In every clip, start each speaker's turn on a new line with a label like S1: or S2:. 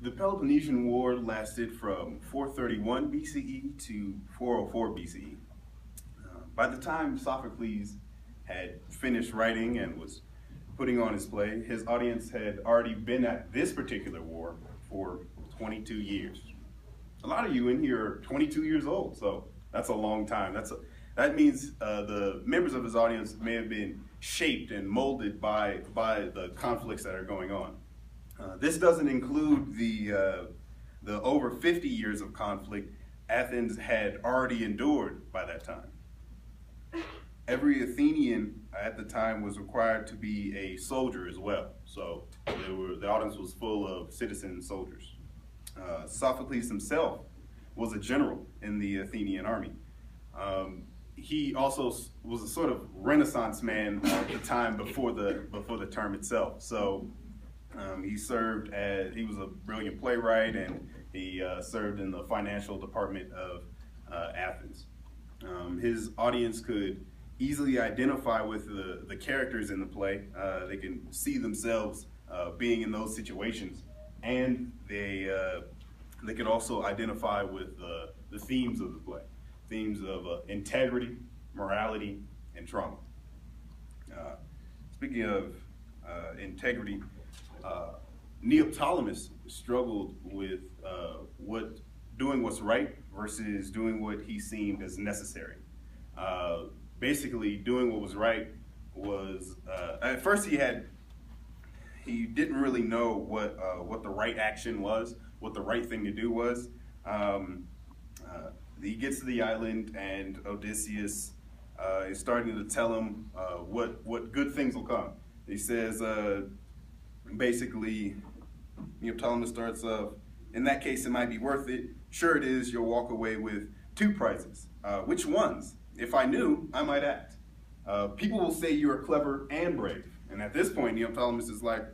S1: The Peloponnesian War lasted from 431 BCE to 404 BCE. By the time Sophocles had finished writing and was putting on his play, his audience had already been at this particular war for 22 years. A lot of you in here are 22 years old, so that's a long time. That means the members of his audience may have been shaped and molded by the conflicts that are going on. This doesn't include the over 50 years of conflict Athens had already endured by that time. Every Athenian at the time was required to be a soldier as well. So the audience was full of citizen soldiers. Sophocles himself was a general in the Athenian army. He also was a sort of Renaissance man at the time before the term itself. So he was a brilliant playwright, and he served in the financial department of Athens. His audience could easily identify with the characters in the play. They can see themselves being in those situations, and they could also identify with the themes of the play, themes of integrity, morality, and trauma. Speaking of integrity, Neoptolemus struggled with doing what's right versus doing what he seemed as necessary. Basically, doing what was right was at first he didn't really know what the right action was, what the right thing to do was. He gets to the island, and Odysseus is starting to tell him what good things will come. He says, basically, Neoptolemus starts off, in that case, it might be worth it. Sure it is, you'll walk away with 2 prizes. Which ones? If I knew, I might act. People will say you are clever and brave. And at this point, Neoptolemus is like,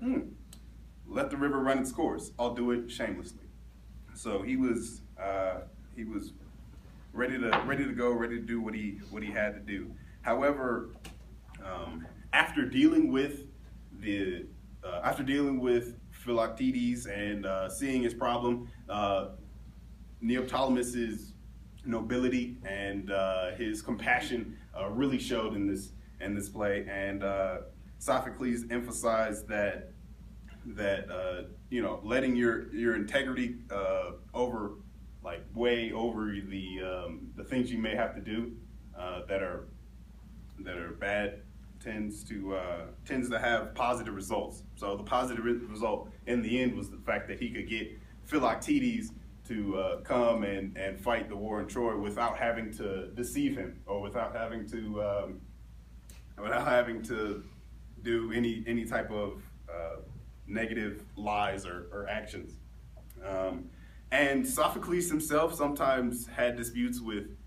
S1: let the river run its course. I'll do it shamelessly. So he was ready to go, ready to do what he had to do. However, after dealing with Philoctetes and seeing his problem, Neoptolemus's nobility and his compassion really showed in this play, and Sophocles emphasized that letting your integrity way over the things you may have to do that are bad tends to have positive results. So the positive result in the end was the fact that he could get Philoctetes to come and fight the war in Troy without having to deceive him, or without having to do any type of negative lies or actions. And Sophocles himself sometimes had disputes with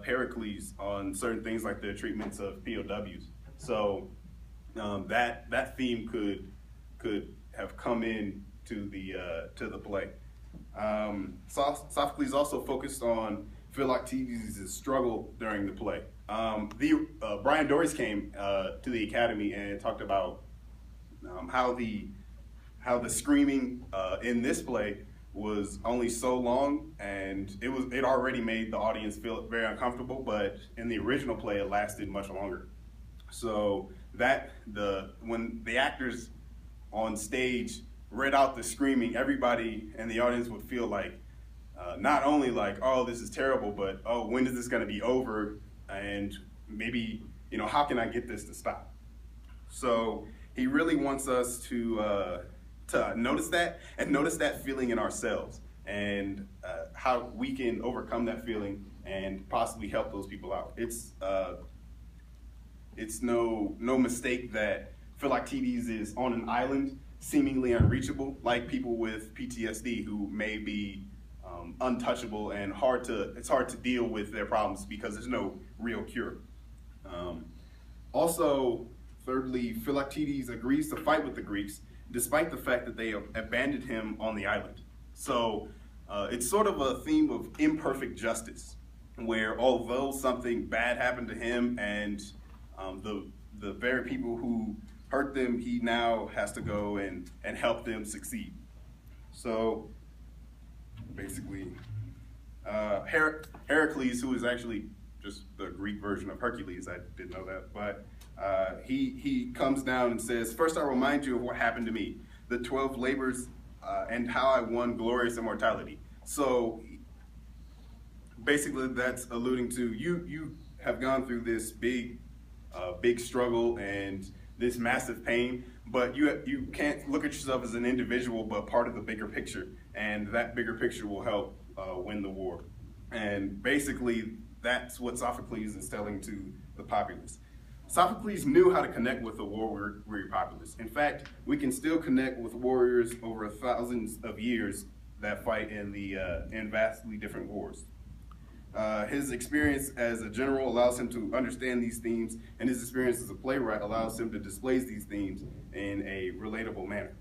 S1: Pericles on certain things like the treatments of POWs. So that theme could have come in to the play. Sophocles also focused on Philoctetes' struggle during the play. Brian Doris came to the Academy and talked about how the screaming in this play was only so long, and it already made the audience feel very uncomfortable, but in the original play it lasted much longer. So when the actors on stage read out the screaming, everybody in the audience would feel like not only like, oh, this is terrible, but oh, when is this going to be over? And maybe, how can I get this to stop? So he really wants us to notice that, and notice that feeling in ourselves, and how we can overcome that feeling and possibly help those people out. It's no mistake that Philoctetes is on an island, seemingly unreachable, like people with PTSD who may be untouchable, and it's hard to deal with their problems because there's no real cure. Also, thirdly, Philoctetes agrees to fight with the Greeks despite the fact that they abandoned him on the island. So it's sort of a theme of imperfect justice, where although something bad happened to him and the very people who hurt them, he now has to go and help them succeed. So basically Heracles, who is actually just the Greek version of Hercules. I didn't know that, but he comes down and says, "First, I'll remind you of what happened to me, the 12 labors, and how I won glorious immortality." So basically, that's alluding to you have gone through this big struggle and this massive pain, but you can't look at yourself as an individual, but part of the bigger picture, and that bigger picture will help win the war. And basically, that's what Sophocles is telling to the populace. Sophocles knew how to connect with the warrior populace. In fact, we can still connect with warriors over thousands of years that fight in vastly different wars. His experience as a general allows him to understand these themes, and his experience as a playwright allows him to display these themes in a relatable manner.